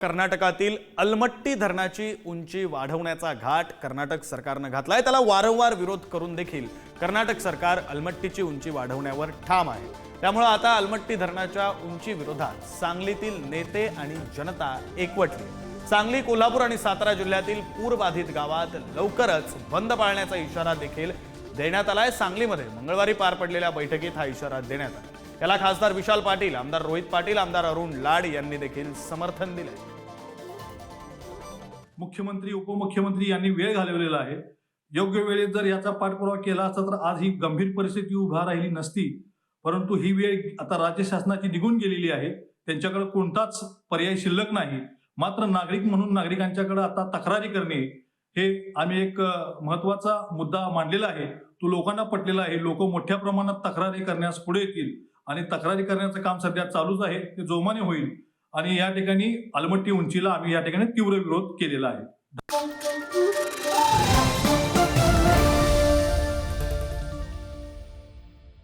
कर्नाटकातील अलमट्टी धरणाची उंची वाढवण्याचा घाट कर्नाटक सरकारनं घातलाय। त्याला वारंवार विरोध करून देखील कर्नाटक सरकार अलमट्टीची उंची वाढवण्यावर ठाम आहे। त्यामुळे आता अलमट्टी धरणाच्या उंची विरोधात सांगलीतील नेते आणि जनता एकवटली। सांगली, कोल्हापूर आणि सातारा जिल्ह्यातील पूरबाधित गावात लवकरच बंद पाळण्याचा इशारा देखील देण्यात आलाय। सांगलीमध्ये मंगळवारी पार पडलेल्या बैठकीत हा इशारा देण्यात आला। याला खासदार विशाल पाटील, आमदार रोहित पाटील, आमदार अरुण लाड यांनी देखील समर्थन दिले। मुख्यमंत्री, उपमुख्यमंत्री यांनी वेळ घालवलेला आहे। योग्य वेळेत जर याचा पाठपुरावा केला असता तर आज ही गंभीर परिस्थिती उभा राहिली नसती। परंतु ही वेळ आता राज्य शासनाची निघून गेलेली आहे। त्यांच्याकडे कोणताच पर्याय शिल्लक नाही। मात्र नागरिक म्हणून नागरिकांच्याकडे आता तक्रारी करणे हे आम्ही एक महत्त्वाचा मुद्दा मांडलेला आहे। तो लोकांना पटलेला आहे। लोक मोठ्या प्रमाणात तक्रारी करण्यास पुढे येतील आणि तक्रारी करण्याचं काम सध्या चालूच आहे। ते जोमाने होईल आणि या ठिकाणी अलमट्टी उंचीला आम्ही या ठिकाणी तीव्र विरोध केलेला आहे।